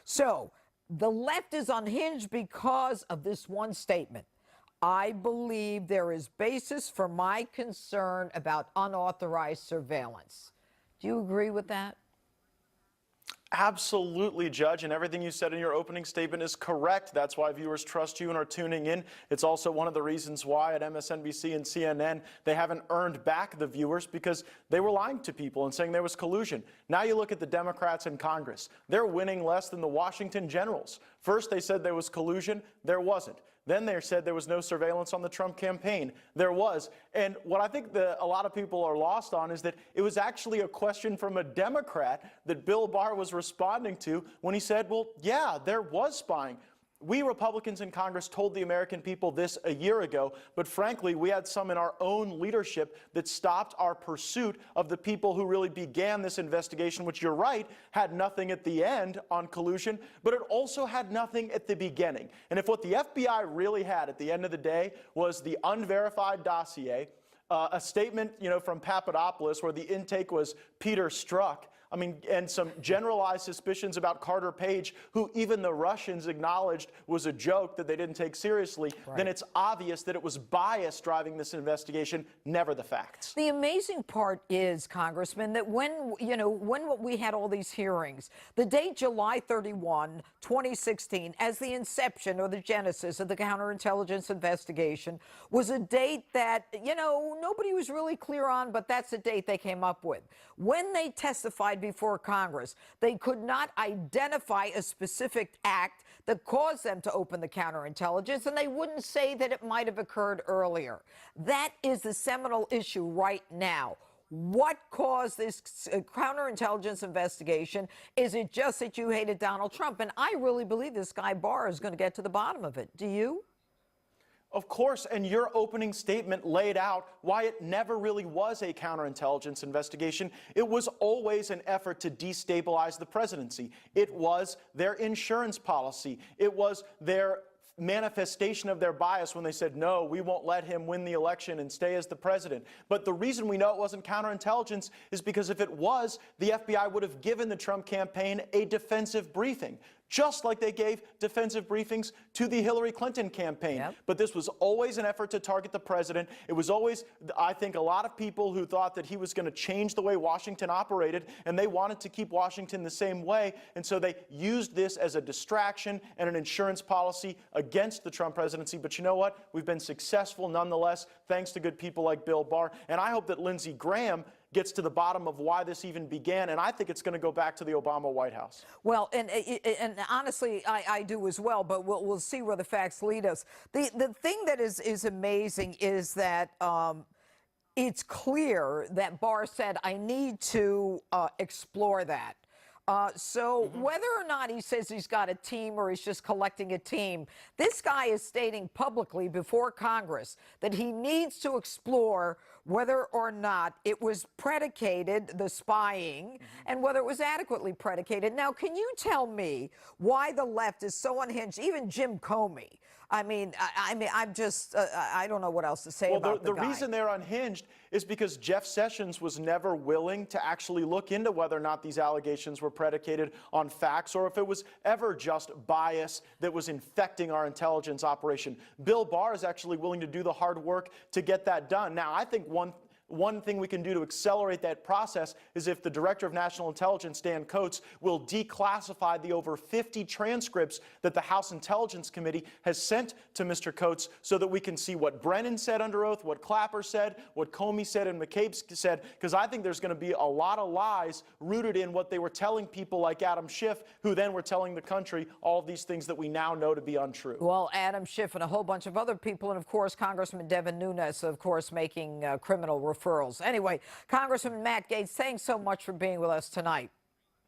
So the left is unhinged because of this one statement. I believe there is basis for my concern about unauthorized surveillance. Do you agree with that? Absolutely, Judge, and everything you said in your opening statement is correct. That's why viewers trust you and are tuning in. It's also one of the reasons why at MSNBC and CNN they haven't earned back the viewers, because they were lying to people and saying there was collusion. Now you look at the Democrats in Congress. They're winning less than the Washington Generals. First they said there was collusion. There wasn't. Then they said there was no surveillance on the Trump campaign. There was. And what I think a lot of people are lost on is that it was actually a question from a Democrat that Bill Barr was responding to when he said, well, yeah, there was spying. We Republicans in Congress told the American people this a year ago, but frankly, we had some in our own leadership that stopped our pursuit of the people who really began this investigation, which, you're right, had nothing at the end on collusion, but it also had nothing at the beginning. And if what the FBI really had at the end of the day was the unverified dossier, a statement, from Papadopoulos where the intake was Peter Strzok, and some generalized suspicions about Carter Page, who even the Russians acknowledged was a joke that they didn't take seriously, then it's obvious that it was bias driving this investigation, never the facts. The amazing part is, Congressman, that when we had all these hearings, the date July 31, 2016, as the inception or the genesis of the counterintelligence investigation, was a date that, nobody was really clear on, but that's the date they came up with. When they testified before Congress, they could not identify a specific act that caused them to open the counterintelligence, and they wouldn't say that it might have occurred earlier. That is the seminal issue right now. What caused this counterintelligence investigation? Is it just that you hated Donald Trump? And I really believe this guy Barr is going to get to the bottom of it. Do you? Of course, and your opening statement laid out why it never really was a counterintelligence investigation. It was always an effort to destabilize the presidency. It was their insurance policy. It was their manifestation of their bias when they said, no, we won't let him win the election and stay as the president. But the reason we know it wasn't counterintelligence is because if it was, the FBI would have given the Trump campaign a defensive briefing, just like they gave defensive briefings to the Hillary Clinton campaign. Yep. But this was always an effort to target the president. It was always, I think, a lot of people who thought that he was going to change the way Washington operated, and they wanted to keep Washington the same way. And so they used this as a distraction and an insurance policy against the Trump presidency. But you know what? We've been successful nonetheless, thanks to good people like Bill Barr. And I hope that Lindsey Graham gets to the bottom of why this even began, and I think it's going to go back to the Obama White House. Well, and honestly, I do as well, but we'll see where the facts lead us. The thing that is amazing is that it's clear that Barr said, I need to explore that. So whether or not he says he's got a team or he's just collecting a team, this guy is stating publicly before Congress that he needs to explore whether or not it was predicated, the spying, and whether it was adequately predicated. Now, can you tell me why the left is so unhinged? Even Jim Comey. I'm just, I don't know what else to say about the guy. The reason they're unhinged is because Jeff Sessions was never willing to actually look into whether or not these allegations were predicated on facts or if it was ever just bias that was infecting our intelligence operation. Bill Barr is actually willing to do the hard work to get that done. Now, I think one thing we can do to accelerate that process is if the Director of National Intelligence, Dan Coats, will declassify the over 50 transcripts that the House Intelligence Committee has sent to Mr. Coats so that we can see what Brennan said under oath, what Clapper said, what Comey said, and McCabe said, because I think there's going to be a lot of lies rooted in what they were telling people like Adam Schiff, who then were telling the country all of these things that we now know to be untrue. Well, Adam Schiff and a whole bunch of other people, and of course, Congressman Devin Nunes, of course, making criminal referrals. Anyway, Congressman Matt Gaetz, thanks so much for being with us tonight.